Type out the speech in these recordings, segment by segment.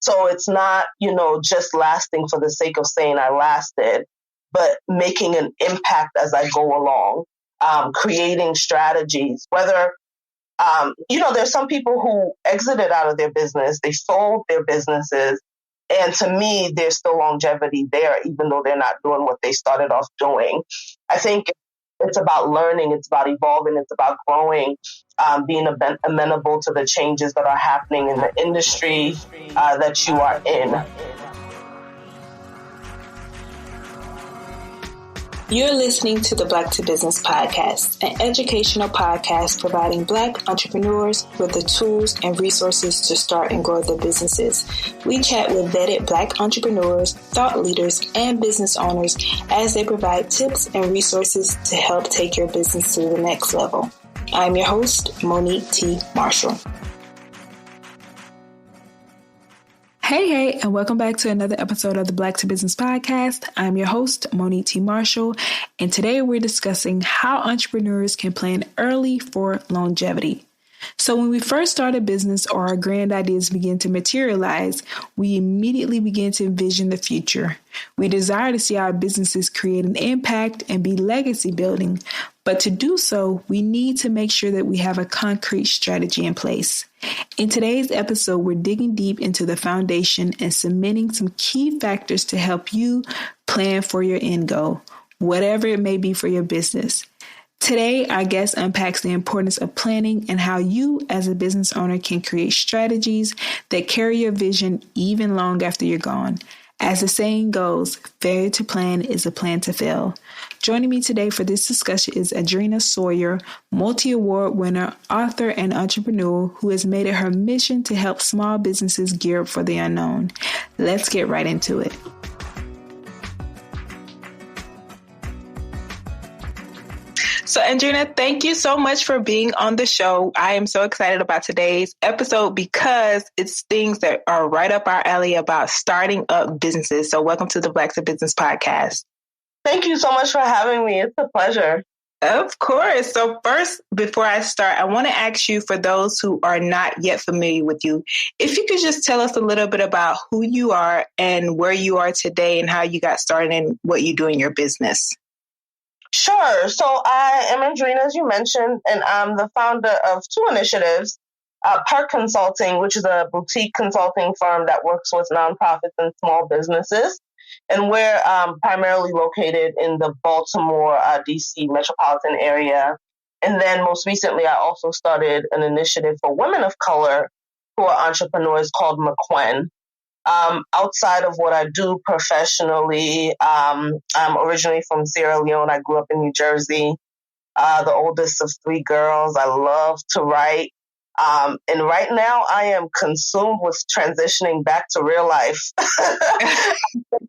So it's not, just lasting for the sake of saying I lasted, but making an impact as I go along, creating strategies, whether, there's some people who exited out of their business, they sold their businesses. And to me, there's still longevity there, even though they're not doing what they started off doing. I think it's about learning, it's about evolving, it's about growing, being amenable to the changes that are happening in the industry that you are in. You're listening to the Black to Business podcast, an educational podcast providing Black entrepreneurs with the tools and resources to start and grow their businesses. We chat with vetted Black entrepreneurs, thought leaders, and business owners as they provide tips and resources to help take your business to the next level. I'm your host, Monique T. Marshall. Hey, and welcome back to another episode of the Black to Business podcast. I'm your host, Monique T. Marshall, and today we're discussing how entrepreneurs can plan early for longevity. So when we first start a business or our grand ideas begin to materialize, we immediately begin to envision the future. We desire to see our businesses create an impact and be legacy building. But to do so, we need to make sure that we have a concrete strategy in place. In today's episode, we're digging deep into the foundation and cementing some key factors to help you plan for your end goal, whatever it may be for your business. Today, our guest unpacks the importance of planning and how you as a business owner can create strategies that carry your vision even long after you're gone. As the saying goes, failure to plan is a plan to fail. Joining me today for this discussion is Andrena Sawyer, multi-award winner, author, and entrepreneur who has made it her mission to help small businesses gear up for the unknown. Let's get right into it. So, Andrena, thank you so much for being on the show. I am so excited about today's episode because it's things that are right up our alley about starting up businesses. So welcome to the Black to Business podcast. Thank you so much for having me. It's a pleasure. Of course. So first, before I start, I want to ask you, for those who are not yet familiar with you, if you could just tell us a little bit about who you are and where you are today and how you got started and what you do in your business. Sure. So I am Andrena, as you mentioned, and I'm the founder of two initiatives, P.E.R.K Consulting, which is a boutique consulting firm that works with nonprofits and small businesses. And we're primarily located in the Baltimore, D.C. metropolitan area. And then most recently, I also started an initiative for women of color who are entrepreneurs called McQueen. Outside of what I do professionally, I'm originally from Sierra Leone. I grew up in New Jersey, the oldest of three girls. I love to write. And right now I am consumed with transitioning back to real life.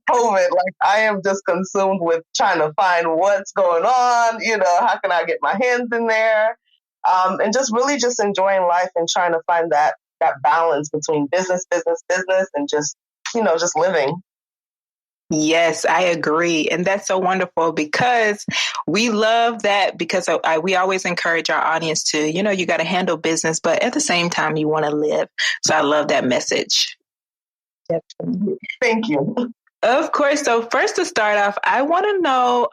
COVID, I am just consumed with trying to find what's going on, how can I get my hands in there? And just really just enjoying life and trying to find that balance between business, and just living. Yes, I agree. And that's so wonderful because we love that, because we always encourage our audience to, you got to handle business, but at the same time, you want to live. So I love that message. Definitely. Thank you. Of course. So first, to start off, I want to know,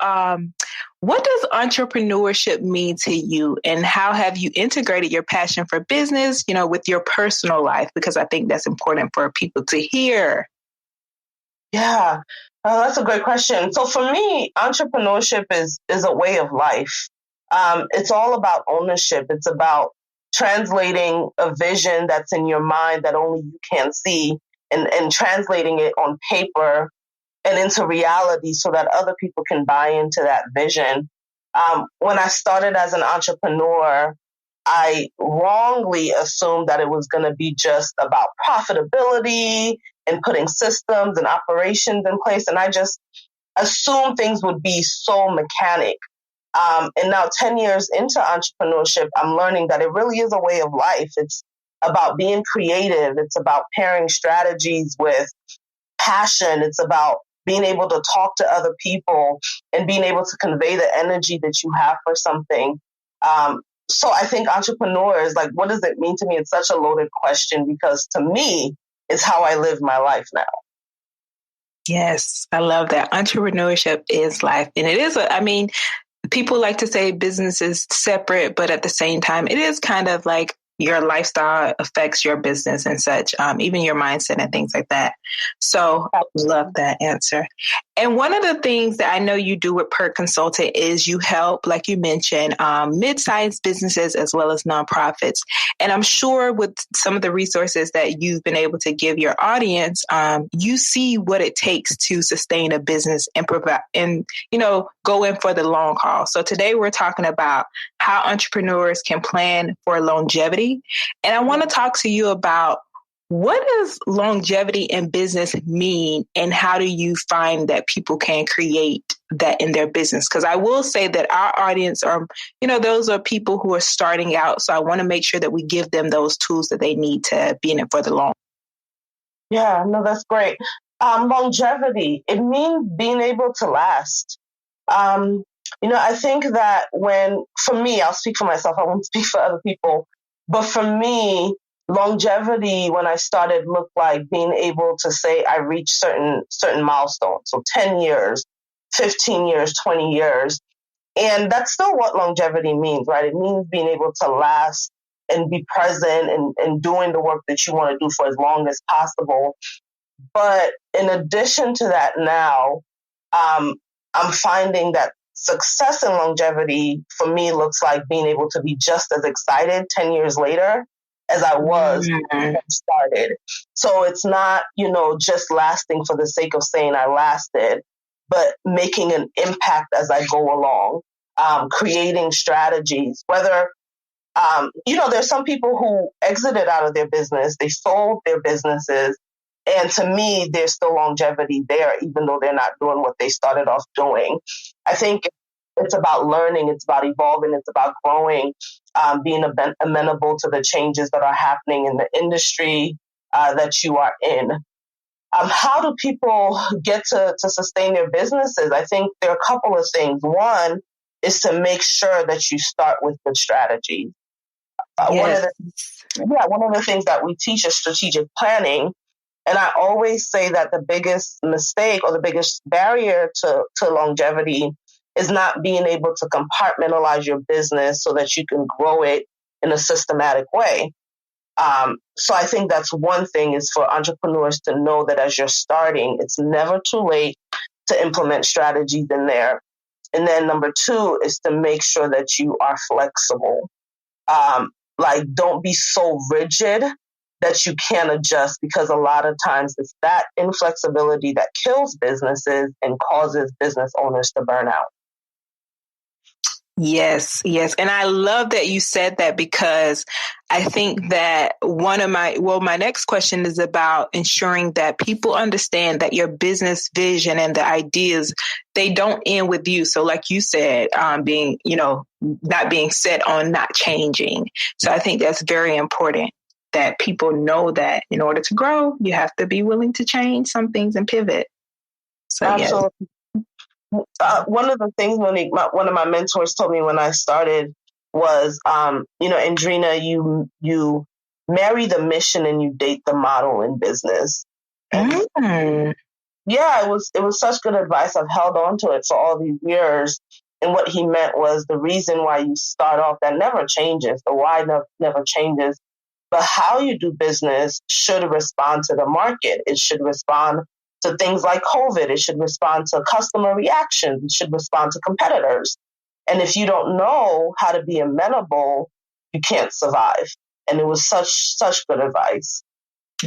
what does entrepreneurship mean to you, and how have you integrated your passion for business, with your personal life? Because I think that's important for people to hear. Yeah, that's a great question. So for me, entrepreneurship is a way of life. It's all about ownership. It's about translating a vision that's in your mind that only you can see, and translating it on paper and into reality so that other people can buy into that vision. When I started as an entrepreneur, I wrongly assumed that it was going to be just about profitability and putting systems and operations in place. And I just assumed things would be so mechanic. And now 10 years into entrepreneurship, I'm learning that it really is a way of life. It's about being creative. It's about pairing strategies with passion. It's about being able to talk to other people and being able to convey the energy that you have for something. So I think entrepreneurs, what does it mean to me? It's such a loaded question, because to me, it's how I live my life now. Yes, I love that. Entrepreneurship is life. And it is, people like to say business is separate, but at the same time, it is kind of like your lifestyle affects your business and such, even your mindset and things like that. So I love that answer. And one of the things that I know you do with P.E.R.K Consultant is you help, like you mentioned, mid-sized businesses as well as nonprofits. And I'm sure with some of the resources that you've been able to give your audience, you see what it takes to sustain a business and provide and, go in for the long haul. So today we're talking about how entrepreneurs can plan for longevity. And I want to talk to you about what does longevity in business mean and how do you find that people can create that in their business? Because I will say that our audience are, those are people who are starting out. So I want to make sure that we give them those tools that they need to be in it for the long. Yeah, no, that's great. Longevity, it means being able to last. I think that for me, I'll speak for myself, I won't speak for other people, but for me, longevity when I started looked like being able to say I reached certain milestones. So 10 years, 15 years, 20 years. And that's still what longevity means, right? It means being able to last and be present and doing the work that you want to do for as long as possible. But in addition to that now, I'm finding that success and longevity for me looks like being able to be just as excited 10 years later as I was when I started. So it's not, just lasting for the sake of saying I lasted, but making an impact as I go along, creating strategies, whether there's some people who exited out of their business, they sold their businesses, and to me, there's still longevity there, even though they're not doing what they started off doing. I think it's about learning, it's about evolving, it's about growing, being amenable to the changes that are happening in the industry that you are in. How do people get to sustain their businesses? I think there are a couple of things. One is to make sure that you start with good strategy. Yes. One of the things that we teach is strategic planning. And I always say that the biggest mistake or the biggest barrier to longevity is not being able to compartmentalize your business so that you can grow it in a systematic way. So I think that's one thing is for entrepreneurs to know that as you're starting, it's never too late to implement strategies in there. And then number two is to make sure that you are flexible. Don't be so rigid that you can't adjust, because a lot of times it's that inflexibility that kills businesses and causes business owners to burn out. Yes. And I love that you said that, because I think that my next question is about ensuring that people understand that your business vision and the ideas, they don't end with you. So like you said, not being set on not changing. So I think that's very important that people know that in order to grow, you have to be willing to change some things and pivot. So absolutely. Yes. One of the things, Monique, one of my mentors told me when I started was, Andrena, you marry the mission and you date the model in business. And yeah, it was such good advice. I've held on to it for all these years. And what he meant was the reason why you start off, that never changes. The why never changes. But how you do business should respond to the market. It should respond to things like COVID. It should respond to customer reactions. It should respond to competitors. And if you don't know how to be amenable, you can't survive. And it was such good advice.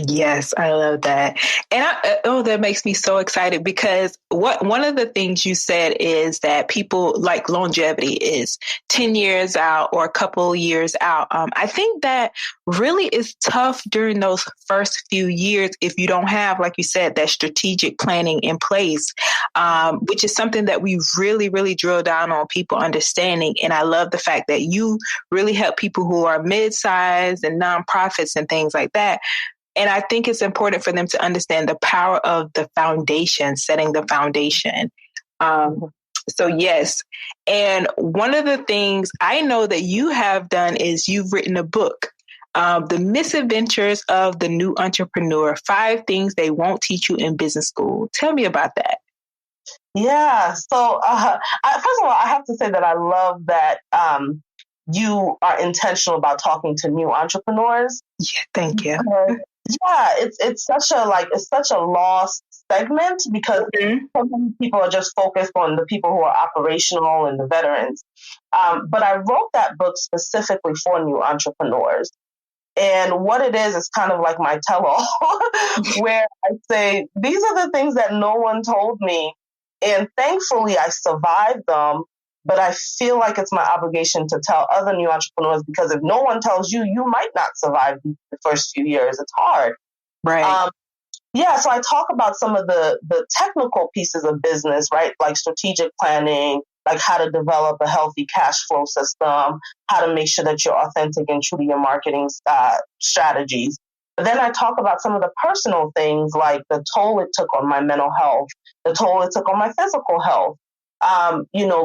Yes, I love that. And that makes me so excited, because one of the things you said is that people like longevity is 10 years out or a couple years out. I think that really is tough during those first few years if you don't have, like you said, that strategic planning in place, which is something that we really, really drill down on people understanding. And I love the fact that you really help people who are mid-sized and nonprofits and things like that. And I think it's important for them to understand the power of the foundation, setting the foundation. So yes. And one of the things I know that you have done is you've written a book. The Misadventures of the New Entrepreneur, 5 Things They Won't Teach You in Business School. Tell me about that. Yeah. So, first of all, I have to say that I love that you are intentional about talking to new entrepreneurs. Yeah, thank you. Yeah, it's such a lost segment because so many people are just focused on the people who are operational and the veterans. But I wrote that book specifically for new entrepreneurs. And what it is kind of like my tell-all, where I say, these are the things that no one told me. And thankfully, I survived them. But I feel like it's my obligation to tell other new entrepreneurs, because if no one tells you, you might not survive the first few years. It's hard. Right. Yeah, so I talk about some of the technical pieces of business, right? Like strategic planning, like how to develop a healthy cash flow system, how to make sure that you're authentic and true to your marketing strategies. But then I talk about some of the personal things, like the toll it took on my mental health, the toll it took on my physical health,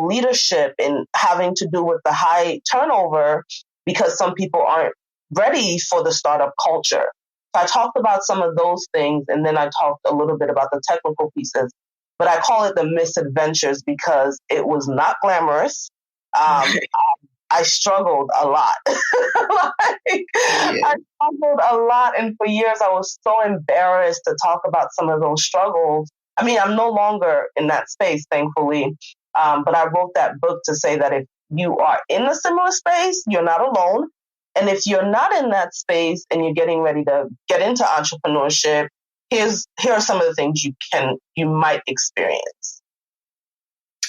leadership and having to do with the high turnover because some people aren't ready for the startup culture. So I talked about some of those things, and then I talked a little bit about the technical pieces. But I call it the misadventures because it was not glamorous. I struggled a lot. I struggled a lot. And for years, I was so embarrassed to talk about some of those struggles. I mean, I'm no longer in that space, thankfully. But I wrote that book to say that if you are in a similar space, you're not alone. And if you're not in that space and you're getting ready to get into entrepreneurship, here are some of the things you might experience.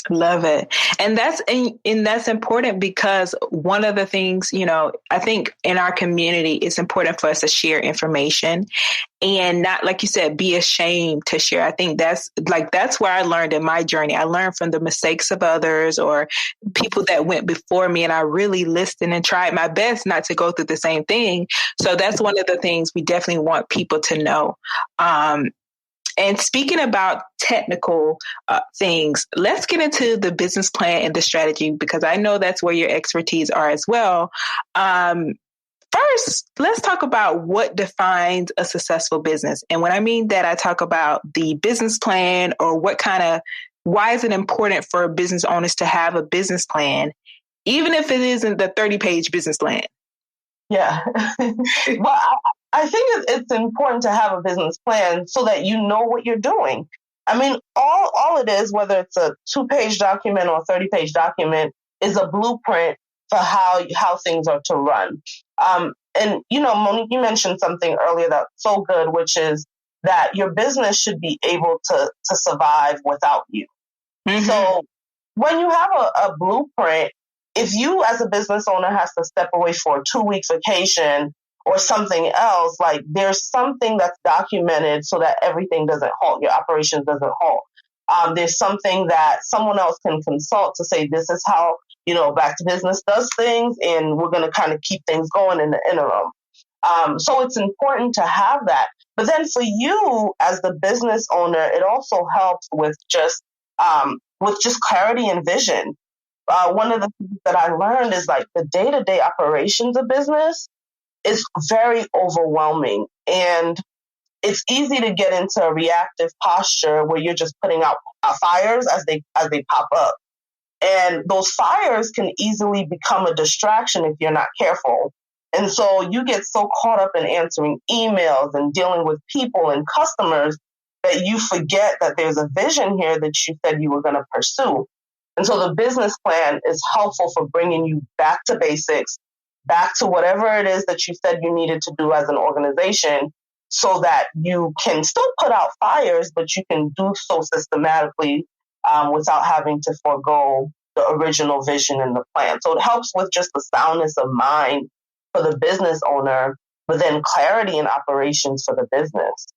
Love it. And that's important because one of the things, I think in our community, it's important for us to share information and not, like you said, be ashamed to share. I think that's where I learned in my journey. I learned from the mistakes of others or people that went before me, and I really listened and tried my best not to go through the same thing. So that's one of the things we definitely want people to know. And speaking about technical things, let's get into the business plan and the strategy, because I know that's where your expertise are as well. First, let's talk about what defines a successful business. And when I mean that, I talk about the business plan or why is it important for business owners to have a business plan, even if it isn't the 30-page business plan? Yeah. Well, I think it's important to have a business plan so that you know what you're doing. I mean, all it is, whether it's a 2-page document or a 30-page document, is a blueprint for how things are to run. And, Monique, you mentioned something earlier that's so good, which is that your business should be able to survive without you. Mm-hmm. So when you have a blueprint, if you as a business owner has to step away for a 2-week vacation or something else, like there's something that's documented so that everything doesn't halt, your operations doesn't halt. There's something that someone else can consult to say, this is how, Back to Business does things, and we're going to kind of keep things going in the interim. So it's important to have that. But then for you as the business owner, it also helps with just clarity and vision. One of the things that I learned is like the day-to-day operations of business is very overwhelming, and it's easy to get into a reactive posture where you're just putting out fires as they pop up. And those fires can easily become a distraction if you're not careful. And so you get so caught up in answering emails and dealing with people and customers that you forget that there's a vision here that you said you were going to pursue. And so the business plan is helpful for bringing you back to basics, back to whatever it is that you said you needed to do as an organization, so that you can still put out fires, but you can do so systematically without having to forego the original vision and the plan. So it helps with just the soundness of mind for the business owner, but then clarity in operations for the business.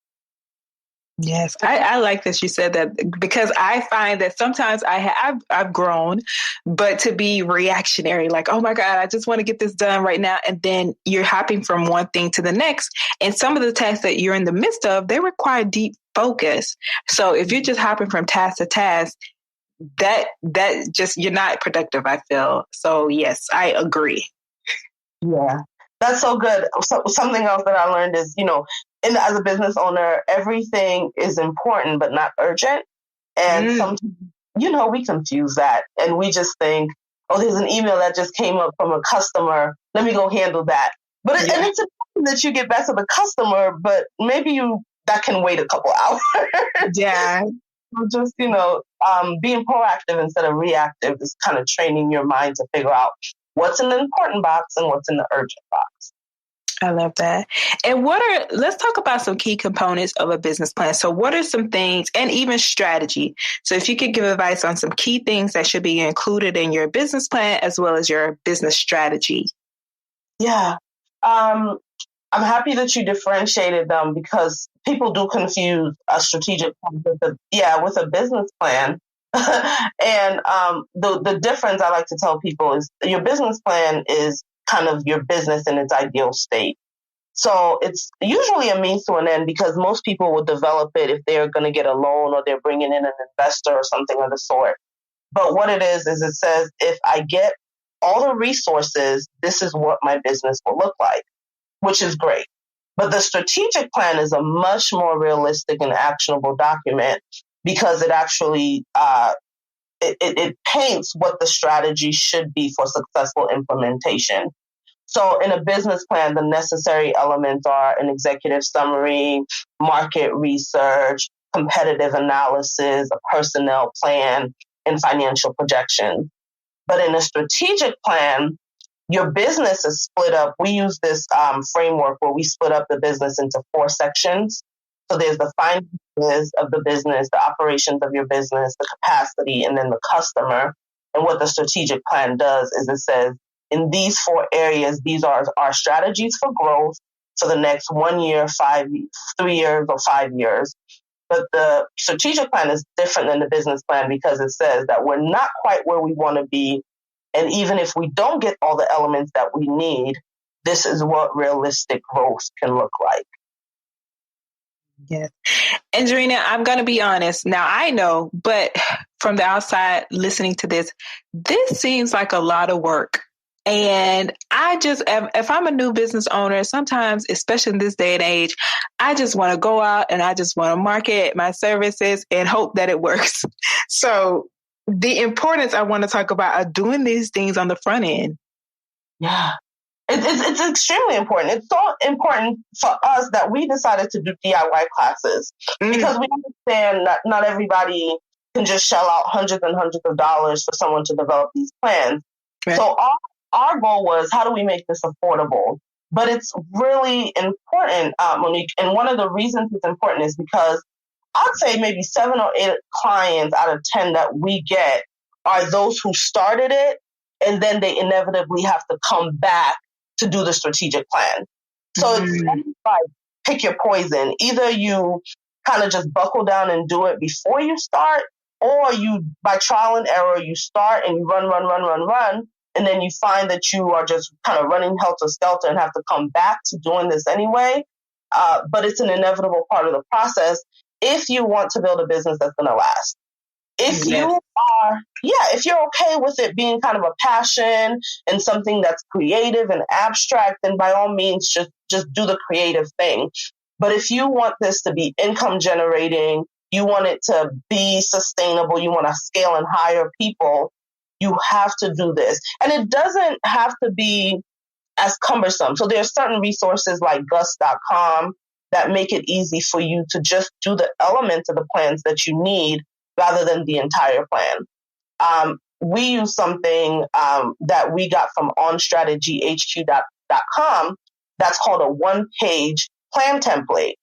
Yes, I like that you said that, because I find that sometimes I've grown, but to be reactionary, like, oh my God, I just want to get this done right now. And then you're hopping from one thing to the next. And some of the tasks that you're in the midst of, they require deep focus. So if you're just hopping from task to task, that just, you're not productive, I feel. So yes, I agree. Yeah. That's so good. So, something else that I learned is, as a business owner, everything is important, but not urgent. And sometimes, we confuse that and we just think, oh, there's an email that just came up from a customer. Let me go handle that. And it's important that you get back to the customer, but maybe that can wait a couple hours. Yeah. Just, being proactive instead of reactive is kind of training your mind to figure out what's in the important box and what's in the urgent box. I love that. And let's talk about some key components of a business plan. So what are some things, and even strategy? So if you could give advice on some key things that should be included in your business plan as well as your business strategy. Yeah. I'm happy that you differentiated them because people do confuse a strategic plan with a business plan. And the difference I like to tell people is your business plan is kind of your business in its ideal state. So it's usually a means to an end because most people will develop it if they're going to get a loan or they're bringing in an investor or something of the sort. But what it is it says, if I get all the resources, this is what my business will look like, which is great. But the strategic plan is a much more realistic and actionable document because it actually it paints what the strategy should be for successful implementation. So in a business plan, the necessary elements are an executive summary, market research, competitive analysis, a personnel plan, and financial projections. But in a strategic plan, your business is split up. We use this framework where we split up the business into 4 sections. So there's the finances of the business, the operations of your business, the capacity, and then the customer. And what the strategic plan does is it says, in these 4 areas, these are our strategies for growth for the next 1 year, 3 years, or 5 years. But the strategic plan is different than the business plan because it says that we're not quite where we want to be. And even if we don't get all the elements that we need, this is what realistic growth can look like. Yes. Andrena, I'm going to be honest. Now, I know, but from the outside listening to this seems like a lot of work. And if I'm a new business owner, sometimes, especially in this day and age, I just want to go out and I just want to market my services and hope that it works. So the importance I want to talk about are doing these things on the front end. Yeah. It's extremely important. It's so important for us that we decided to do DIY classes because we understand that not everybody can just shell out hundreds and hundreds of dollars for someone to develop these plans. Right. So our goal was, how do we make this affordable? But it's really important, Monique. And one of the reasons it's important is because I'd say maybe 7 or 8 clients out of 10 that we get are those who started it, and then they inevitably have to come back to do the strategic plan. So it's like, pick your poison. Either you kind of just buckle down and do it before you start, or you, by trial and error, you start and you run, and then you find that you are just kind of running helter-skelter and have to come back to doing this anyway. But it's an inevitable part of the process if you want to build a business that's going to last. If you're okay with it being kind of a passion and something that's creative and abstract, then by all means, just do the creative thing. But if you want this to be income generating, you want it to be sustainable, you want to scale and hire people, you have to do this. And it doesn't have to be as cumbersome. So there are certain resources like gus.com that make it easy for you to just do the elements of the plans that you need rather than the entire plan. We use something that we got from onstrategyhq.com that's called a 1-page plan template.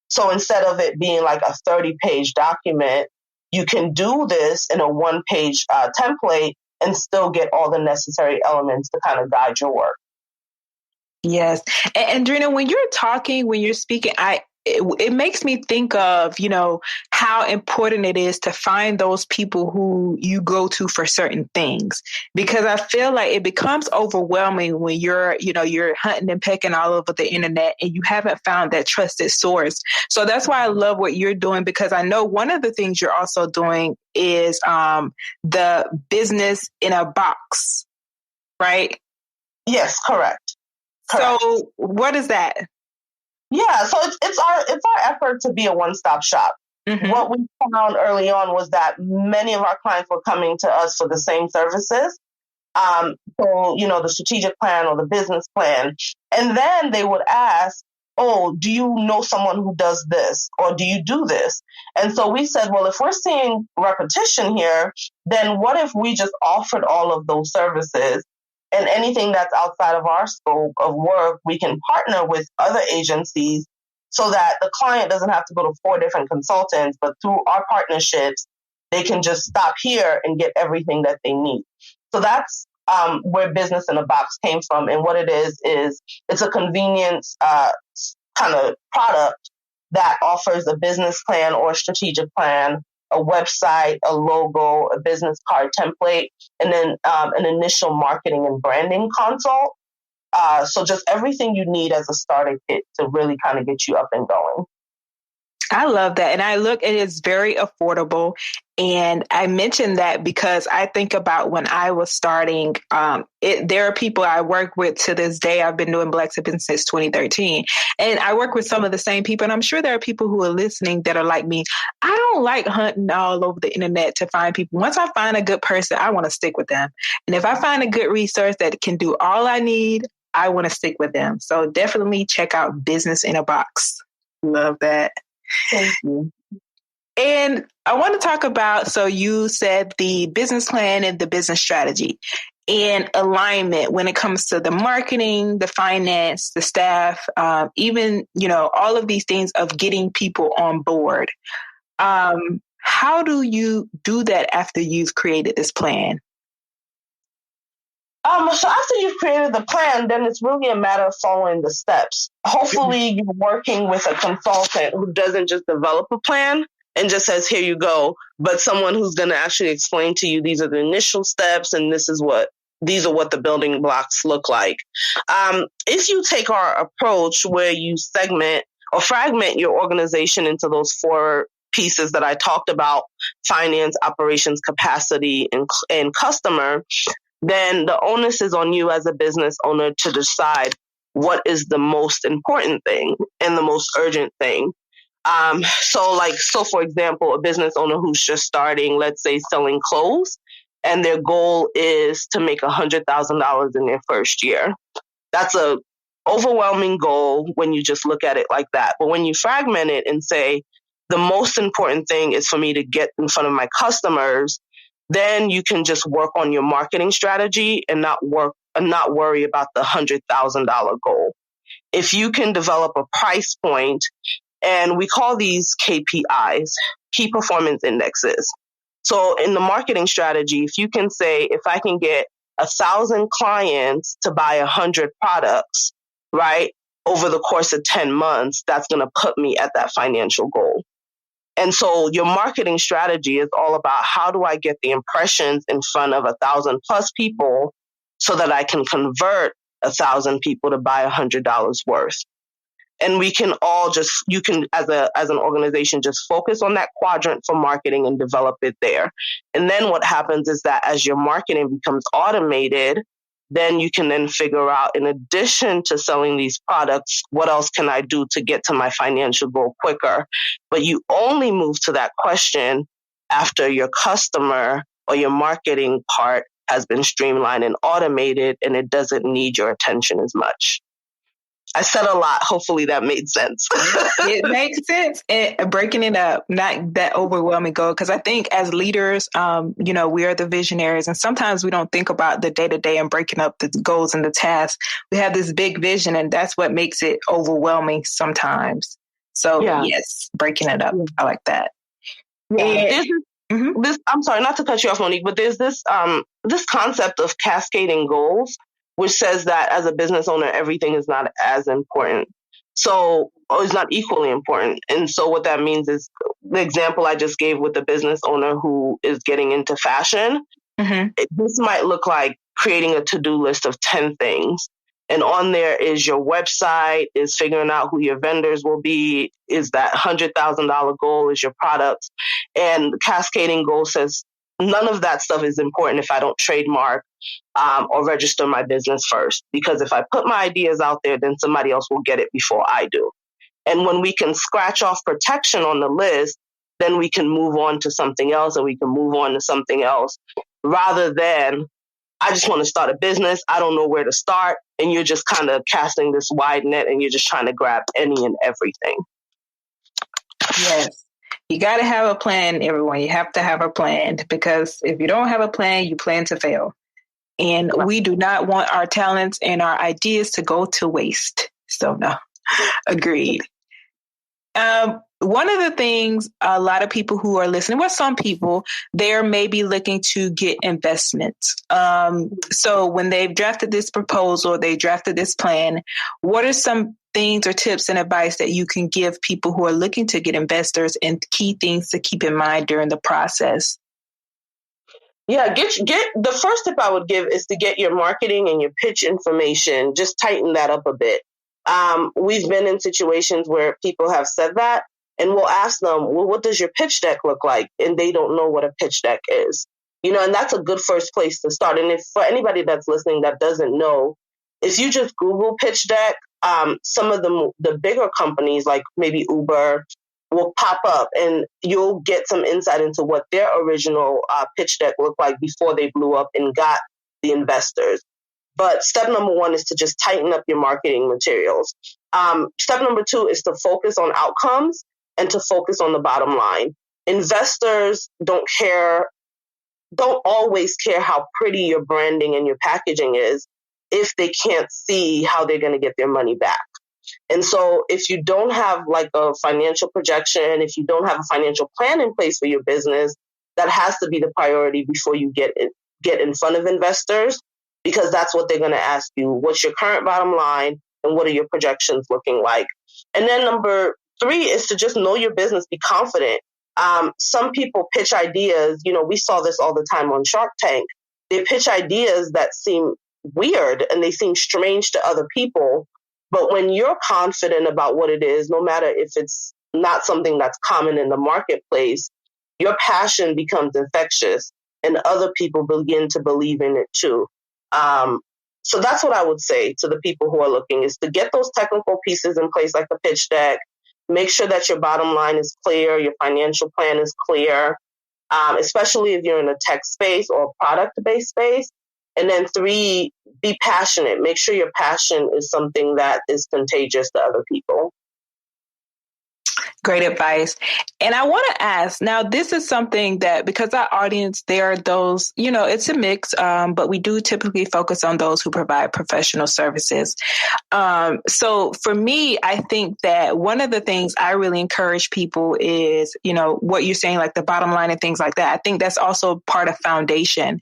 So instead of it being like a 30-page document, you can do this in a 1-page template and still get all the necessary elements to kind of guide your work. Yes. And Andrena, when you're speaking, it makes me think of, how important it is to find those people who you go to for certain things, because I feel like it becomes overwhelming when you're hunting and pecking all over the internet and you haven't found that trusted source. So that's why I love what you're doing, because I know one of the things you're also doing is the business in a box, right? Yes, correct. Correct. So what is that? Yeah, so it's our effort to be a one-stop shop. Mm-hmm. What we found early on was that many of our clients were coming to us for the same services. So, the strategic plan or the business plan. And then they would ask, oh, do you know someone who does this? Or do you do this? And so we said, well, if we're seeing repetition here, then what if we just offered all of those services? And anything that's outside of our scope of work, we can partner with other agencies so that the client doesn't have to go to 4 different consultants, but through our partnerships, they can just stop here and get everything that they need. So that's where Business in a Box came from. And what it is it's a convenience kind of product that offers a business plan or a strategic plan, a website, a logo, a business card template, and then an initial marketing and branding consult. So just everything you need as a starter kit to really kind of get you up and going. I love that. And it is very affordable. And I mentioned that because I think about when I was starting, there are people I work with to this day. I've been doing Black Business since 2013. And I work with some of the same people. And I'm sure there are people who are listening that are like me. I don't like hunting all over the internet to find people. Once I find a good person, I want to stick with them. And if I find a good resource that can do all I need, I want to stick with them. So definitely check out Business in a Box. Love that. Thank you. And I want to talk about, so you said the business plan and the business strategy and alignment when it comes to the marketing, the finance, the staff, even, all of these things of getting people on board. How do you do that after you've created this plan? So after you've created the plan, then it's really a matter of following the steps. Hopefully you're working with a consultant who doesn't just develop a plan and just says, here you go, but someone who's going to actually explain to you, these are the initial steps and these are what the building blocks look like. If you take our approach where you segment or fragment your organization into those 4 pieces that I talked about, finance, operations, capacity, and customer, then the onus is on you as a business owner to decide what is the most important thing and the most urgent thing. So for example, a business owner who's just starting, let's say selling clothes, and their goal is to make $100,000 in their first year. That's a overwhelming goal when you just look at it like that. But when you fragment it and say, the most important thing is for me to get in front of my customers, then you can just work on your marketing strategy and not worry about the $100,000 goal. If you can develop a price point, and we call these KPIs, key performance indexes. So in the marketing strategy, if you can say, if I can get 1,000 clients to buy 100 products, right, over the course of 10 months, that's going to put me at that financial goal. And so your marketing strategy is all about how do I get the impressions in front of 1,000 plus people so that I can convert 1,000 people to buy $100 worth. And we can all you can, as an organization, just focus on that quadrant for marketing and develop it there. And then what happens is that as your marketing becomes automated, then you can then figure out, in addition to selling these products, what else can I do to get to my financial goal quicker? But you only move to that question after your customer or your marketing part has been streamlined and automated, and it doesn't need your attention as much. I said a lot. Hopefully that made sense. It makes sense. And breaking it up, not that overwhelming goal. Because I think as leaders, we are the visionaries. And sometimes we don't think about the day-to-day and breaking up the goals and the tasks. We have this big vision, and that's what makes it overwhelming sometimes. So yes, breaking it up. I like that. Yeah. I'm sorry, not to cut you off, Monique, but there's this concept of cascading goals, which says that as a business owner, everything is not as important. So, or is not equally important. And so what that means is the example I just gave with the business owner who is getting into fashion. This might look like creating a to-do list of 10 things. And on there is your website, is figuring out who your vendors will be, is that $100,000 goal, is your products. And the cascading goal says none of that stuff is important if I don't trademark or register my business first. Because if I put my ideas out there, then somebody else will get it before I do. And when we can scratch off protection on the list, then we can move on to something else, and we can move on to something else rather than I just want to start a business. I don't know where to start. And you're just kind of casting this wide net and you're just trying to grab any and everything. Yes. You got to have a plan, everyone. You have to have a plan, because if you don't have a plan, you plan to fail. And we do not want our talents and our ideas to go to waste. So no, agreed. One of the things a lot of people who are listening, well, some people, they're maybe looking to get investments. So when they've drafted this proposal, they drafted this plan, what are some things or tips and advice that you can give people who are looking to get investors, and key things to keep in mind during the process? Yeah, get the first tip I would give is to get your marketing and your pitch information, just tighten that up a bit. We've been in situations where people have said that, and we'll ask them, well, what does your pitch deck look like? And they don't know what a pitch deck is, and that's a good first place to start. And if for anybody that's listening that doesn't know, if you just Google pitch deck, some of the bigger companies like maybe Uber will pop up, and you'll get some insight into what their original pitch deck looked like before they blew up and got the investors. But step number one is to just tighten up your marketing materials. Step number two is to focus on outcomes and to focus on the bottom line. Investors don't always care how pretty your branding and your packaging is if they can't see how they're going to get their money back. And so if you don't have like a financial projection, if you don't have a financial plan in place for your business, that has to be the priority before you get in front of investors, because that's what they're going to ask you. What's your current bottom line, and what are your projections looking like? And then number three is to just know your business, be confident. Some people pitch ideas, we saw this all the time on Shark Tank. They pitch ideas that seem weird and they seem strange to other people. But when you're confident about what it is, no matter if it's not something that's common in the marketplace, your passion becomes infectious and other people begin to believe in it too. So that's what I would say to the people who are looking, is to get those technical pieces in place, like the pitch deck. Make sure that your bottom line is clear, your financial plan is clear, especially if you're in a tech space or a product-based space. And then three, be passionate. Make sure your passion is something that is contagious to other people. Great advice. And I want to ask, now this is something that, because our audience, there are those, it's a mix, but we do typically focus on those who provide professional services. So for me, I think that one of the things I really encourage people is, what you're saying, like the bottom line and things like that. I think that's also part of foundation.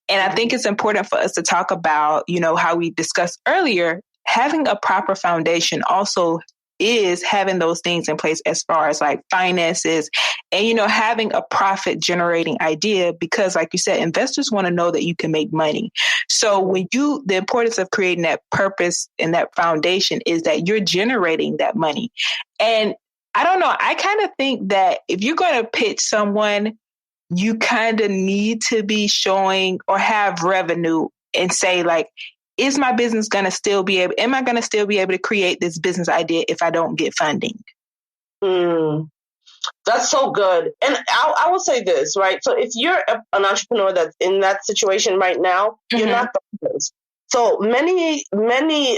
And I think it's important for us to talk about, how we discussed earlier, having a proper foundation also is having those things in place as far as like finances and, having a profit generating idea, because like you said, investors want to know that you can make money. So the importance of creating that purpose and that foundation is that you're generating that money. And I don't know, I kind of think that if you're going to pitch someone, you kind of need to be showing or have revenue and say like, is my business am I going to still be able to create this business idea if I don't get funding? That's so good. And I will say this, right? So if you're an entrepreneur that's in that situation right now, you're not the first. So many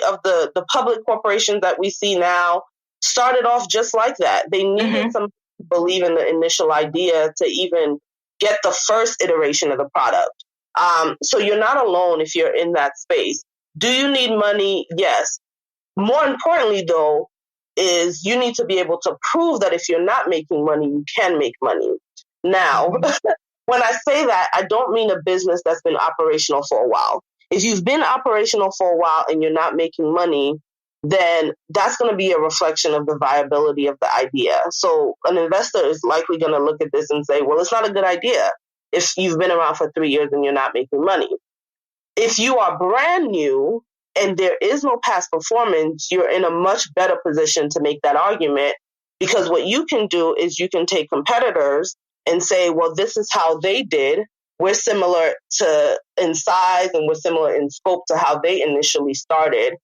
of the public corporations that we see now started off just like that. They needed some to believe in the initial idea to even get the first iteration of the product. So you're not alone if you're in that space. Do you need money? Yes. More importantly, though, is you need to be able to prove that if you're not making money, you can make money. Now, when I say that, I don't mean a business that's been operational for a while. If you've been operational for a while and you're not making money, then that's going to be a reflection of the viability of the idea. So an investor is likely going to look at this and say, well, it's not a good idea if you've been around for 3 years and you're not making money. If you are brand new and there is no past performance, you're in a much better position to make that argument, because what you can do is you can take competitors and say, well, this is how they did. we're similar in size and we're similar in scope to how they initially started.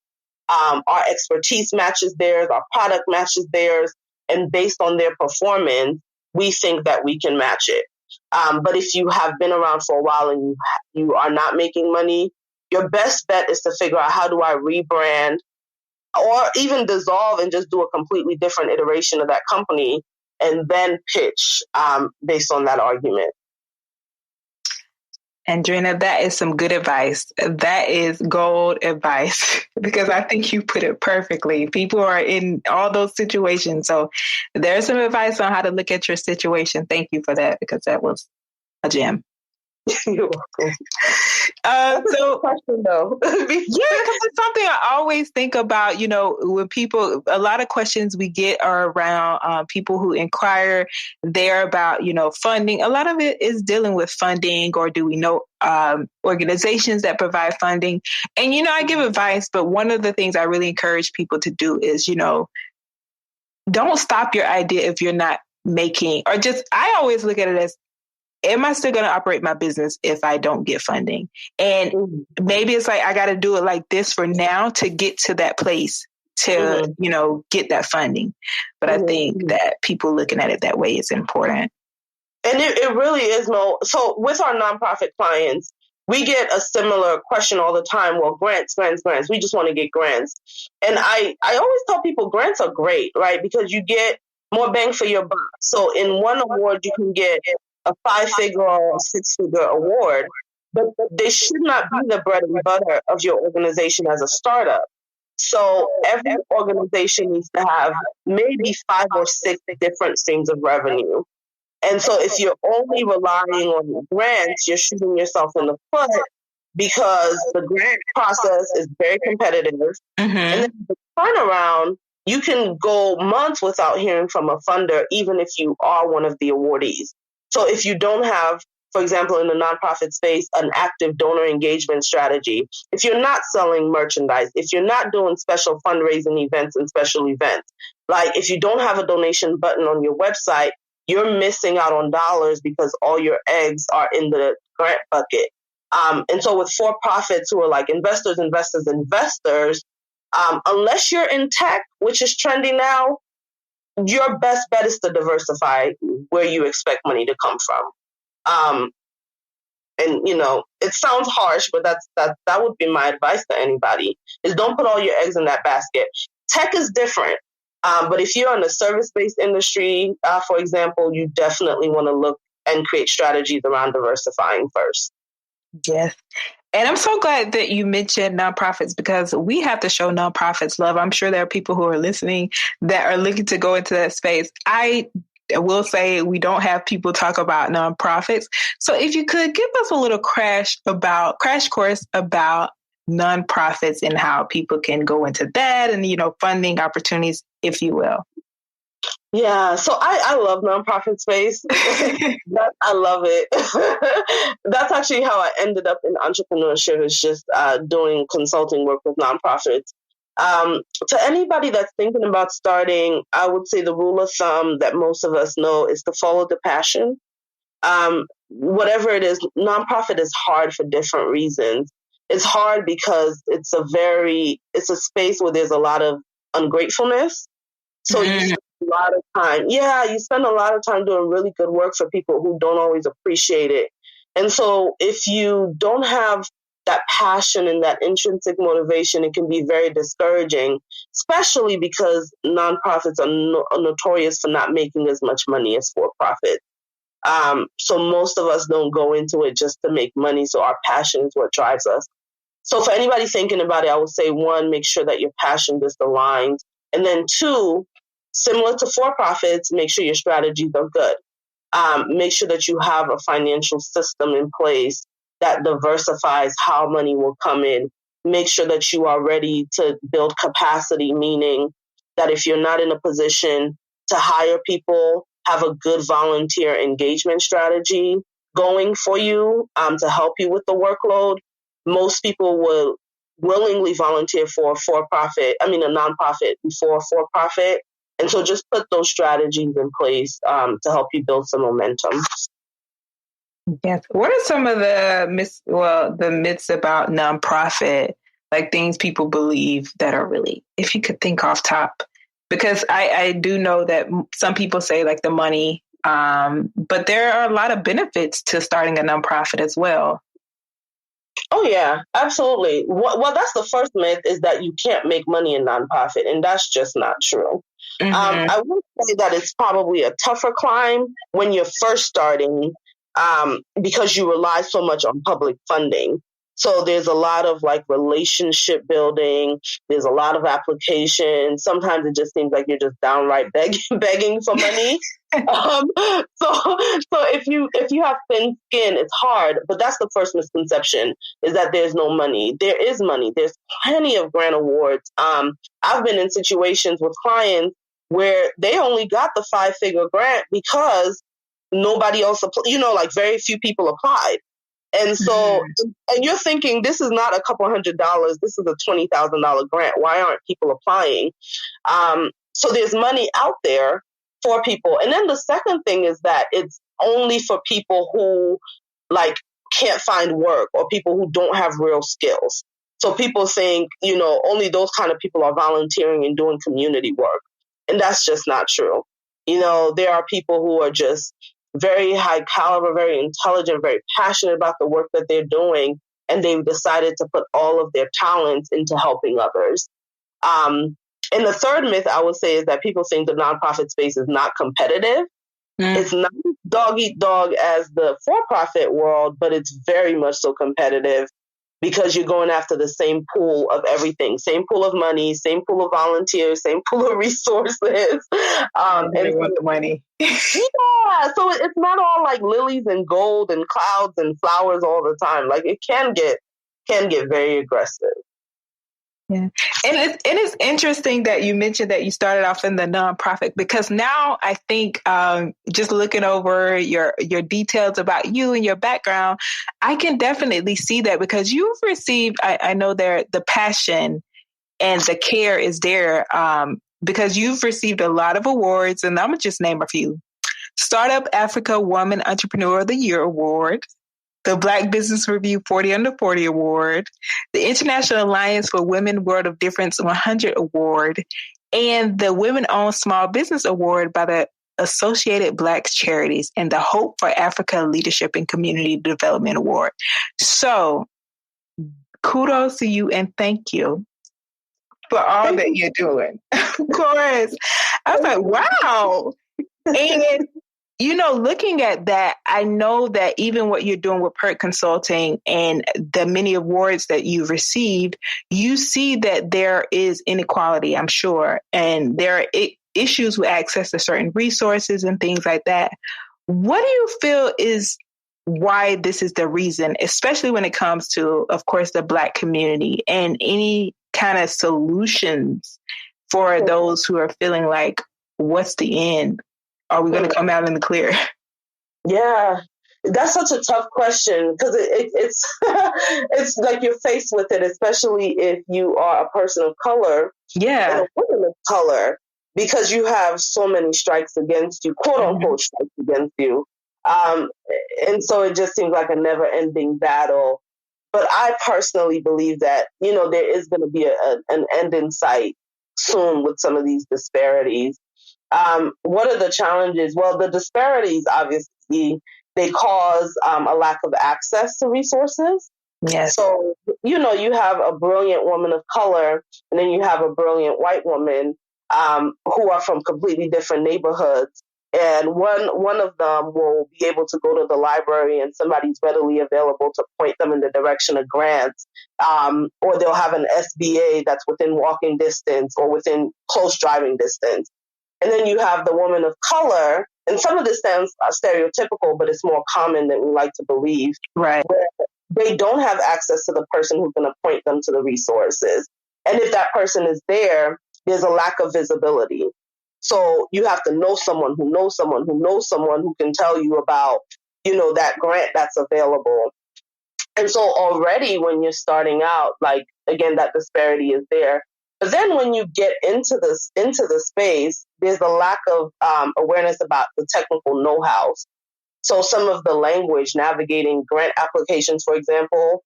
Our expertise matches theirs, our product matches theirs, and based on their performance, we think that we can match it. But if you have been around for a while and you are not making money, your best bet is to figure out, how do I rebrand or even dissolve and just do a completely different iteration of that company and then pitch based on that argument. Andrena, that is some good advice. That is gold advice because I think you put it perfectly. People are in all those situations. So there's some advice on how to look at your situation. Thank you for that because that was a gem. You're welcome. That's a question though. Yeah, because it's something I always think about, when people, a lot of questions we get are around people who inquire there about, funding. A lot of it is dealing with funding, or do we know organizations that provide funding? And, I give advice, but one of the things I really encourage people to do is, don't stop your idea if you're not making, or just, I always look at it as, am I still going to operate my business if I don't get funding? And maybe it's like, I got to do it like this for now to get to that place to, get that funding. But I think that people looking at it that way is important. And it really is, Mo. So with our nonprofit clients, we get a similar question all the time. Well, grants. We just want to get grants. And I always tell people grants are great, right? Because you get more bang for your buck. So in one award, you can get a 5-figure or 6-figure award, but they should not be the bread and butter of your organization as a startup. So every organization needs to have maybe 5 or 6 different streams of revenue. And so if you're only relying on grants, you're shooting yourself in the foot because the grant process is very competitive. And then the turnaround, you can go months without hearing from a funder, even if you are one of the awardees. So if you don't have, for example, in the nonprofit space, an active donor engagement strategy, if you're not selling merchandise, if you're not doing special fundraising events and special events, like if you don't have a donation button on your website, you're missing out on dollars because all your eggs are in the grant bucket. And so with for-profits who are like investors, unless you're in tech, which is trendy now, your best bet is to diversify where you expect money to come from. And it sounds harsh, but that would be my advice to anybody, is don't put all your eggs in that basket. Tech is different. But if you're in a service-based industry, for example, you definitely want to look and create strategies around diversifying first. Yes. And I'm so glad that you mentioned nonprofits, because we have to show nonprofits love. I'm sure there are people who are listening that are looking to go into that space. I will say we don't have people talk about nonprofits. So if you could give us a little crash course about nonprofits and how people can go into that and, funding opportunities, if you will. Yeah, so I love nonprofit space. I love it. That's actually how I ended up in entrepreneurship, is just doing consulting work with nonprofits. To anybody that's thinking about starting, I would say the rule of thumb that most of us know is to follow the passion. Whatever it is, nonprofit is hard for different reasons. It's hard because it's a space where there's a lot of ungratefulness. So you spend a lot of time. Yeah, you spend a lot of time doing really good work for people who don't always appreciate it. And so if you don't have that passion and that intrinsic motivation, it can be very discouraging, especially because nonprofits are notorious for not making as much money as for-profit. So most of us don't go into it just to make money. So our passion is what drives us. So for anybody thinking about it, I would say, 1, make sure that your passion just aligns. And then 2, similar to for-profits, make sure your strategies are good. Make sure that you have a financial system in place that diversifies how money will come in. Make sure that you are ready to build capacity, meaning that if you're not in a position to hire people, have a good volunteer engagement strategy going for you to help you with the workload. Most people will willingly volunteer for a nonprofit before a for-profit. And so just put those strategies in place to help you build some momentum. Yes. What are some of the myths about nonprofit, like things people believe that are really, if you could think off top? Because I do know that some people say like the money, but there are a lot of benefits to starting a nonprofit as well. Oh yeah, absolutely. Well, that's the first myth, is that you can't make money in nonprofit, and that's just not true. Mm-hmm. I would say that it's probably a tougher climb when you're first starting, because you rely so much on public funding. So there's a lot of like relationship building. There's a lot of applications. Sometimes it just seems like you're just downright begging for money. So if you have thin skin, it's hard. But that's the first misconception, is that there's no money. There is money. There's plenty of grant awards. I've been in situations with clients where they only got the 5-figure grant because nobody else, like very few people applied. And so, and you're thinking, this is not a couple $100. This is a $20,000 grant. Why aren't people applying? So there's money out there for people. And then the second thing is that it's only for people who like can't find work, or people who don't have real skills. So people think, only those kind of people are volunteering and doing community work. And that's just not true. There are people who are just very high caliber, very intelligent, very passionate about the work that they're doing. And they've decided to put all of their talents into helping others. And the third myth I would say is that people think the nonprofit space is not competitive. It's not dog eat dog as the for-profit world, but it's very much so competitive, because you're going after the same pool of everything, same pool of money, same pool of volunteers, same pool of resources. And they want the money. Yeah, so it's not all like lilies and gold and clouds and flowers all the time. Like it can get very aggressive. Yeah. And it's interesting that you mentioned that you started off in the nonprofit, because now I think just looking over your details about you and your background, I can definitely see that, because you've received, I know there the passion and the care is there, because you've received a lot of awards, and I'm going to just name a few. Startup Africa Woman Entrepreneur of the Year Award, the Black Business Review 40 Under 40 Award, the International Alliance for Women World of Difference 100 Award, and the Women-Owned Small Business Award by the Associated Black Charities, and the Hope for Africa Leadership and Community Development Award. So kudos to you, and thank you for all that you're doing. Of course. I was like, wow. And looking at that, I know that even what you're doing with P.E.R.K Consulting and the many awards that you've received, you see that there is inequality, I'm sure, and there are issues with access to certain resources and things like that. What do you feel is why this is the reason, especially when it comes to, of course, the Black community, and any kind of solutions for those who are feeling like, what's the end? Are we going to come out in the clear? Yeah, that's such a tough question, because it's it's like you're faced with it, especially if you are a person of color, yeah, and a woman of color, because you have so many strikes against you, quote unquote strikes against you, and so it just seems like a never-ending battle. But I personally believe that there is going to be an end in sight soon with some of these disparities. What are the challenges? Well, the disparities, obviously, they cause a lack of access to resources. Yes. So, you have a brilliant woman of color, and then you have a brilliant white woman who are from completely different neighborhoods. And one of them will be able to go to the library, and somebody's readily available to point them in the direction of grants. Or they'll have an SBA that's within walking distance or within close driving distance. And then you have the woman of color, and some of this sounds stereotypical, but it's more common than we like to believe. Right. Where they don't have access to the person who's going to point them to the resources. And if that person is there, there's a lack of visibility. So you have to know someone who knows someone who knows someone who can tell you about, that grant that's available. And so already when you're starting out, like, again, that disparity is there. But then when you get into the space, there's a lack of awareness about the technical know-how. So some of the language, navigating grant applications, for example,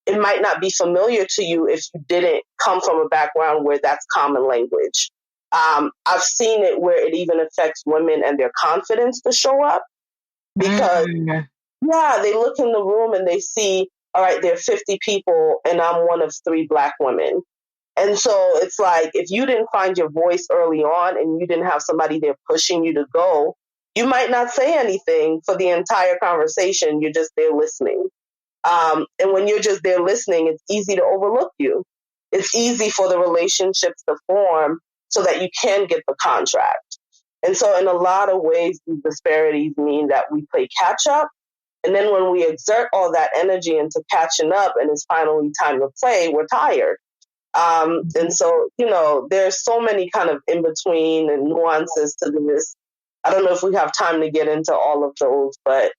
it might not be familiar to you if you didn't come from a background where that's common language. I've seen it where it even affects women and their confidence to show up because, they look in the room and they see, all right, there are 50 people and I'm one of 3 Black women. And so it's like, if you didn't find your voice early on and you didn't have somebody there pushing you to go, you might not say anything for the entire conversation. You're just there listening. And when you're just there listening, it's easy to overlook you. It's easy for the relationships to form so that you can get the contract. And so in a lot of ways, these disparities mean that we play catch up. And then when we exert all that energy into catching up and it's finally time to play, we're tired. And so, there's so many kind of in between and nuances to this. I don't know if we have time to get into all of those, but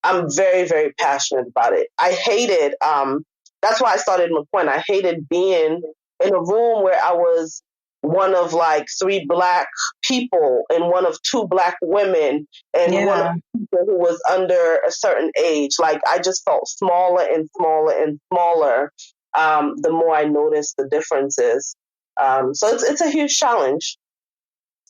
I'm very, very passionate about it. I hated, that's why I started McQuinn. I hated being in a room where I was one of like 3 Black people and one of 2 Black women and one of people who was under a certain age. Like I just felt smaller and smaller and smaller. The more I noticed the differences. So it's a huge challenge.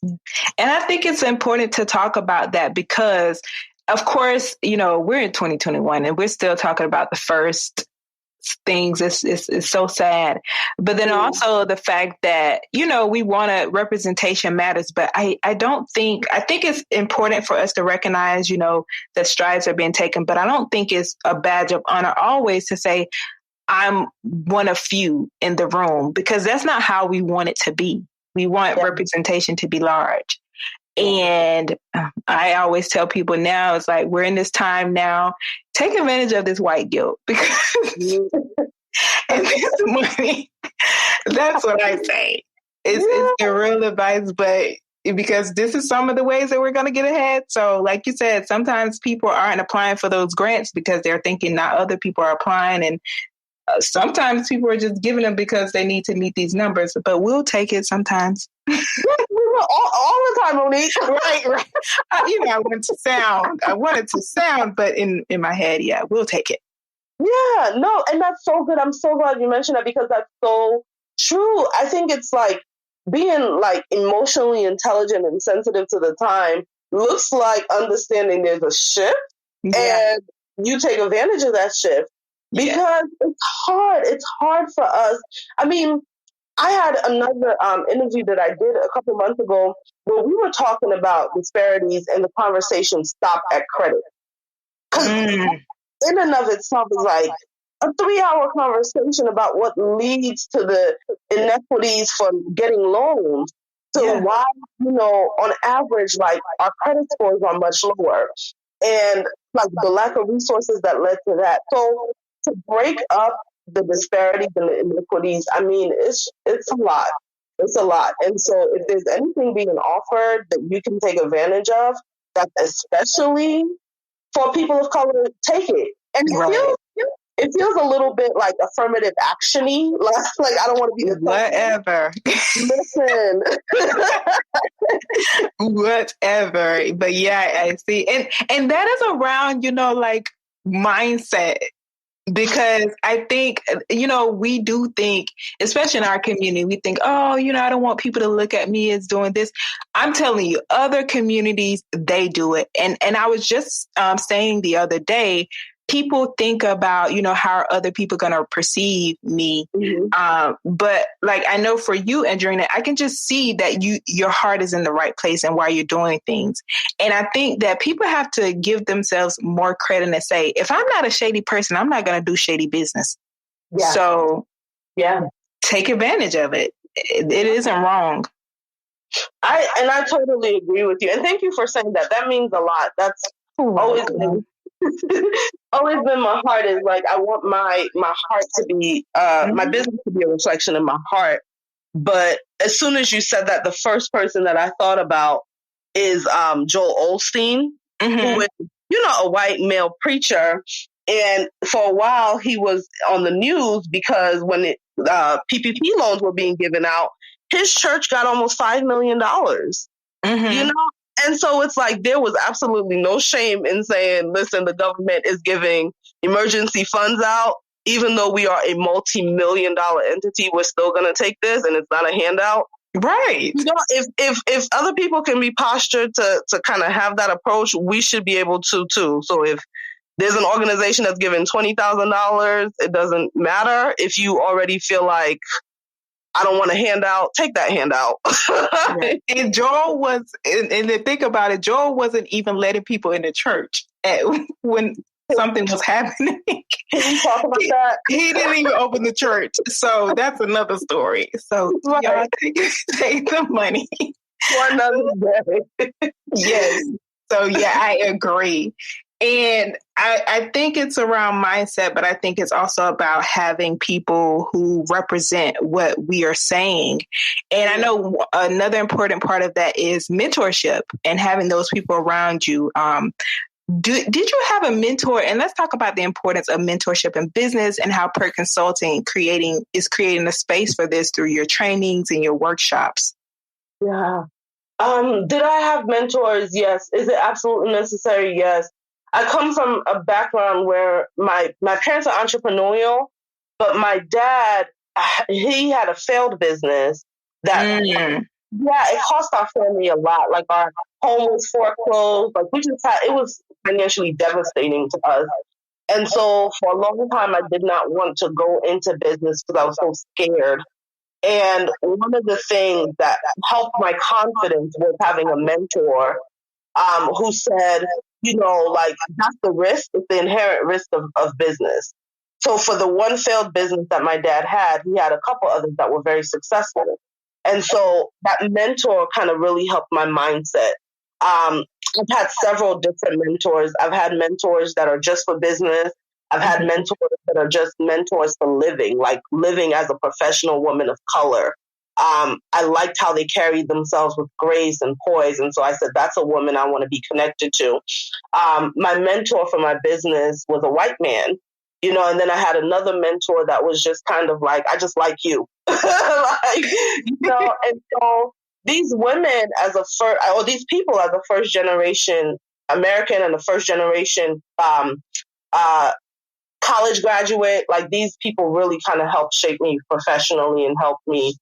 And I think it's important to talk about that because, of course, we're in 2021 and we're still talking about the first things. It's so sad. But then also the fact that, we want representation matters. But I think it's important for us to recognize, that strides are being taken. But I don't think it's a badge of honor always to say, I'm one of few in the room, because that's not how we want it to be. We want representation to be large. And I always tell people now, it's like, we're in this time now, take advantage of this white guilt because and this money, that's what I say. It's the real advice, but because this is some of the ways that we're going to get ahead. So like you said, sometimes people aren't applying for those grants because they're thinking not other people are applying. And sometimes people are just giving them because they need to meet these numbers, but we'll take it sometimes. We will all the time, Monique. Right. I wanted to sound, but in my head, we'll take it. Yeah, no, and that's so good. I'm so glad you mentioned that because that's so true. I think it's like being like emotionally intelligent and sensitive to the time looks like understanding there's a shift and you take advantage of that shift. Because it's hard. It's hard for us. I mean, I had another interview that I did a couple months ago where we were talking about disparities and the conversation stopped at credit. Because in and of itself is like a 3-hour conversation about what leads to the inequities for getting loans. So why, on average, like our credit scores are much lower. And like the lack of resources that led to that. So to break up the disparities and the inequities, I mean, it's a lot. It's a lot. And so if there's anything being offered that you can take advantage of, that especially for people of color, take it. And it feels a little bit like affirmative action-y. Like I don't want to be the whatever. Listen. Whatever. But I see. And that is around, like mindset. Because I think, we do think, especially in our community, we think, I don't want people to look at me as doing this. I'm telling you, other communities, they do it. And I was just saying the other day, people think about, how are other people going to perceive me? But like, I know for you, Andrena, I can just see that your heart is in the right place and why you're doing things. And I think that people have to give themselves more credit and say, if I'm not a shady person, I'm not going to do shady business. Yeah. So take advantage of it. It isn't wrong. I totally agree with you. And thank you for saying that. That means a lot. That's always been my heart is like, I want my heart to be, my business to be a reflection of my heart. But as soon as you said that, the first person that I thought about is Joel Osteen, who is, a white male preacher. And for a while, he was on the news because when PPP loans were being given out, his church got almost $5 million. And so it's like there was absolutely no shame in saying, listen, the government is giving emergency funds out. Even though we are a multi-million-dollar entity, we're still going to take this, and it's not a handout. Right. You know, if other people can be postured to kind of have that approach, we should be able to too. So if there's an organization that's giving $20,000, it doesn't matter. If you already feel like I don't want a handout, take that handout. Right. And Joel was, and to think about it, Joel wasn't even letting people in the church when something was happening. Can we talk about that? He didn't even open the church. So that's another story. So y'all take the money. For another day. Yes. So yeah, I agree. And I think it's around mindset, but I think it's also about having people who represent what we are saying. And I know another important part of that is mentorship and having those people around you. Did you have a mentor? And let's talk about the importance of mentorship in business and how P.E.R.K Consulting is creating a space for this through your trainings and your workshops. Yeah. Did I have mentors? Yes. Is it absolutely necessary? Yes. I come from a background where my parents are entrepreneurial, but my dad, he had a failed business that, it cost our family a lot. Like our home was foreclosed. Like it was financially devastating to us. And so for a long time, I did not want to go into business because I was so scared. And one of the things that helped my confidence was having a mentor who said, you know, like that's the risk, it's the inherent risk of business. So for the one failed business that my dad had, he had a couple others that were very successful. And so that mentor kind of really helped my mindset. I've had several different mentors. I've had mentors that are just for business. I've had mentors that are just mentors for living, like living as a professional woman of color. I liked how they carried themselves with grace and poise. And so I said, that's a woman I want to be connected to. My mentor for my business was a white man, you know, and then I had another mentor that was just kind of like, I just like you. Like, you know, and so these women these people as a first generation American and the first generation college graduate, like these people really kind of helped shape me professionally and helped me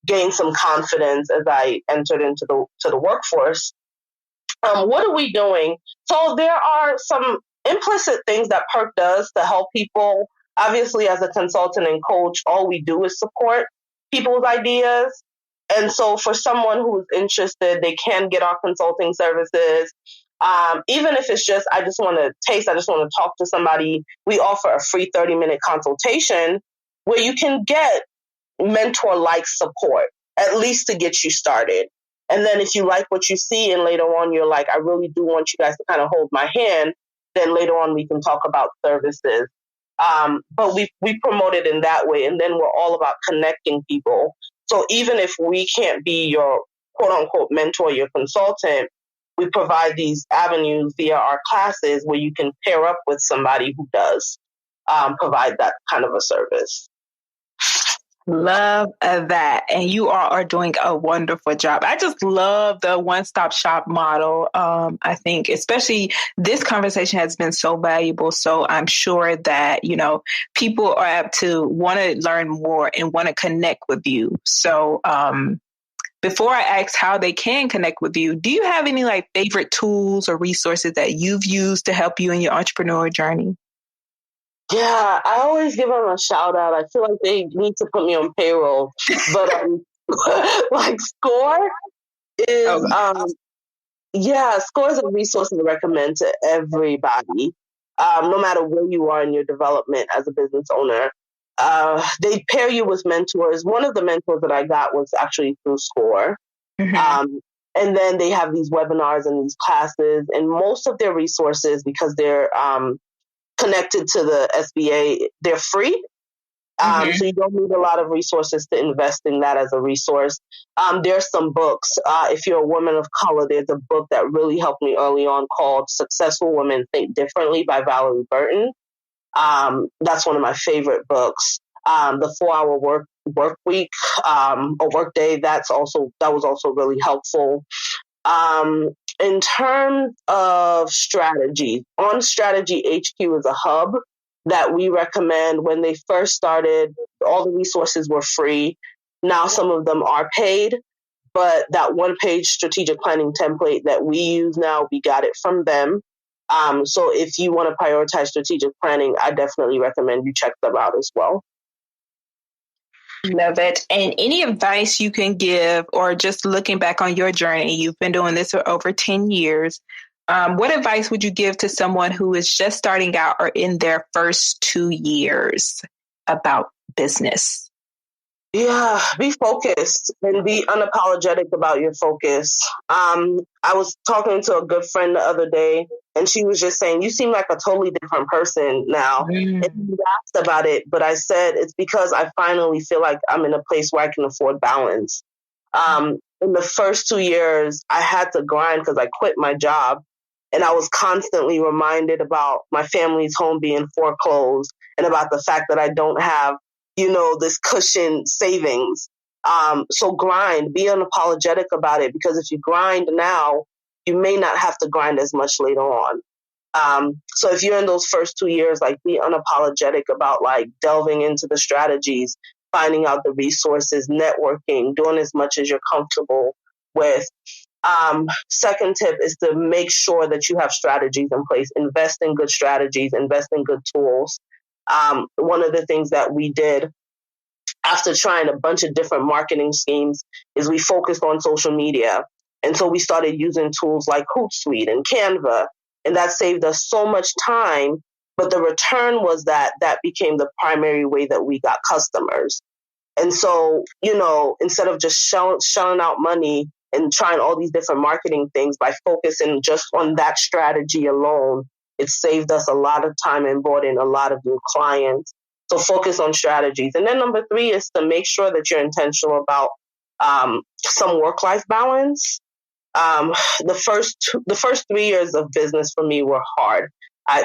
gain some confidence as I entered into the workforce. What are we doing? So there are some implicit things that P.E.R.K does to help people. Obviously, as a consultant and coach, all we do is support people's ideas. And so for someone who's interested, they can get our consulting services. Even if it's just, I just want to talk to somebody, we offer a free 30-minute consultation where you can get mentor-like support, at least to get you started. And then if you like what you see and later on you're like, I really do want you guys to kind of hold my hand, then later on we can talk about services. But we promote it in that way. And then we're all about connecting people. So even if we can't be your quote unquote mentor, your consultant, we provide these avenues via our classes where you can pair up with somebody who does provide that kind of a service. Love that. And you are doing a wonderful job. I just love the one-stop shop model. I think especially this conversation has been so valuable. So I'm sure that, you know, people are apt to want to learn more and want to connect with you. So before I ask how they can connect with you, do you have any like favorite tools or resources that you've used to help you in your entrepreneurial journey? Yeah, I always give them a shout out. I feel like they need to put me on payroll, but like Score is Score is a resource to recommend to everybody, no matter where you are in your development as a business owner. They pair you with mentors. One of the mentors that I got was actually through Score. And then they have these webinars and these classes, and most of their resources, because they're connected to the SBA, they're free. So you don't need a lot of resources to invest in that as a resource. There's some books. If you're a woman of color, there's a book that really helped me early on called Successful Women Think Differently by Valerie Burton. That's one of my favorite books. The 4-Hour Work Week or Work Day, that was also really helpful. in terms of strategy, On Strategy HQ is a hub that we recommend. When they first started, all the resources were free. Now some of them are paid, but that one-page strategic planning template that we use now, we got it from them. So if you want to prioritize strategic planning, I definitely recommend you check them out as well. Love it. And any advice you can give, or just looking back on your journey, you've been doing this for over 10 years. What advice would you give to someone who is just starting out or in their first 2 years about business? Yeah, be focused and be unapologetic about your focus. I was talking to a good friend the other day, and she was just saying, you seem like a totally different person now. And we asked about it, but I said, it's because I finally feel like I'm in a place where I can afford balance. In the first 2 years, I had to grind because I quit my job, and I was constantly reminded about my family's home being foreclosed and about the fact that I don't have this cushion savings. So grind, be unapologetic about it, because if you grind now, you may not have to grind as much later on. So if you're in those first 2 years, like, be unapologetic about like delving into the strategies, finding out the resources, networking, doing as much as you're comfortable with. Second tip is to make sure that you have strategies in place. Invest in good strategies, invest in good tools. One of the things that we did after trying a bunch of different marketing schemes is we focused on social media. And so we started using tools like Hootsuite and Canva, and that saved us so much time. But the return was that became the primary way that we got customers. And so, instead of just shelling out money and trying all these different marketing things, by focusing just on that strategy alone, it saved us a lot of time and brought in a lot of new clients. So focus on strategies. And then number 3 is to make sure that you're intentional about some work-life balance. The first 3 years of business for me were hard.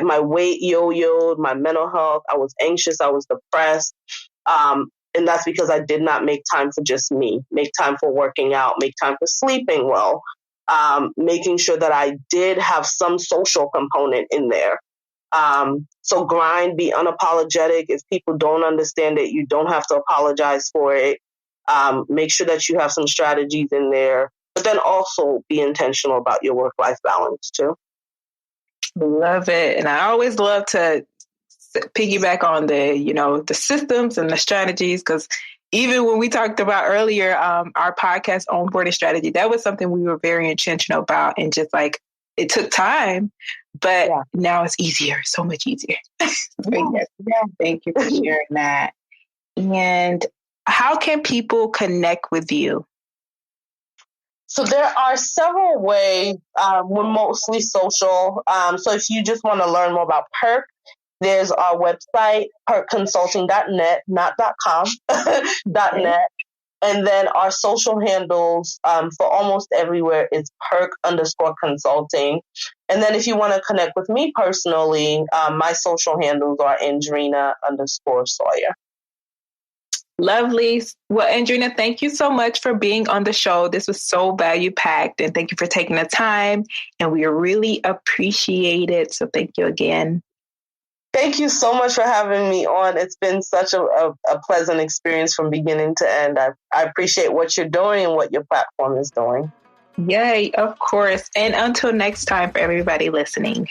My weight yo-yoed, my mental health, I was anxious, I was depressed. And that's because I did not make time for just me, make time for working out, make time for sleeping well, making sure that I did have some social component in there. So grind, be unapologetic. If people don't understand it, you don't have to apologize for it. Make sure that you have some strategies in there, but then also be intentional about your work-life balance too. Love it. And I always love to piggyback on the systems and the strategies, because even when we talked about earlier, our podcast onboarding strategy, that was something we were very intentional about, and just like, it took time, but now it's easier, so much easier. Thank you for sharing that. And how can people connect with you? So there are several ways. We're mostly social. So if you just want to learn more about P.E.R.K, there's our website, perkconsulting.net, not .com, .net. And then our social handles for almost everywhere is P.E.R.K_consulting. And then if you want to connect with me personally, my social handles are Andrena_Sawyer. Lovely. Well, Andrena, thank you so much for being on the show. This was so value-packed, and thank you for taking the time, and we really appreciate it. So thank you again. Thank you so much for having me on. It's been such a pleasant experience from beginning to end. I appreciate what you're doing and what your platform is doing. Yay, of course. And until next time, for everybody listening.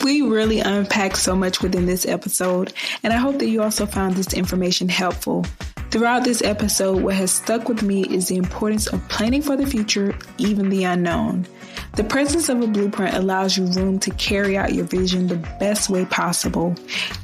We really unpacked so much within this episode, and I hope that you also found this information helpful. Throughout this episode, what has stuck with me is the importance of planning for the future, even the unknown. The presence of a blueprint allows you room to carry out your vision the best way possible.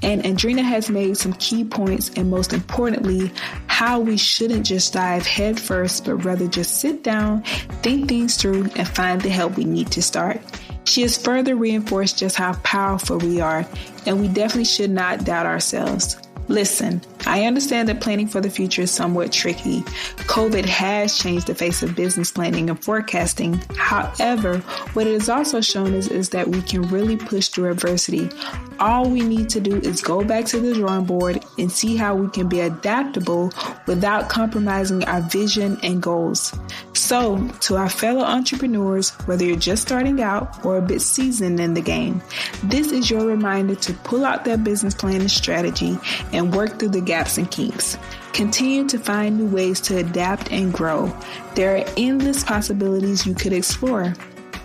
And Andrena has made some key points, and most importantly, how we shouldn't just dive head first, but rather just sit down, think things through, and find the help we need to start. She has further reinforced just how powerful we are, and we definitely should not doubt ourselves. Listen, I understand that planning for the future is somewhat tricky. COVID has changed the face of business planning and forecasting. However, what it has also shown is that we can really push through adversity. All we need to do is go back to the drawing board and see how we can be adaptable without compromising our vision and goals. So, to our fellow entrepreneurs, whether you're just starting out or a bit seasoned in the game, this is your reminder to pull out that business plan and strategy and work through the gaps and kinks. Continue to find new ways to adapt and grow. There are endless possibilities you could explore.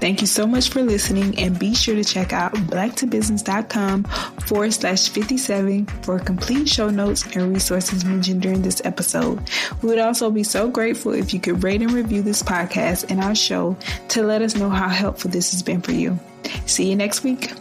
Thank you so much for listening, and be sure to check out blacktobusiness.com/57 for complete show notes and resources mentioned during this episode. We would also be so grateful if you could rate and review this podcast and our show to let us know how helpful this has been for you. See you next week.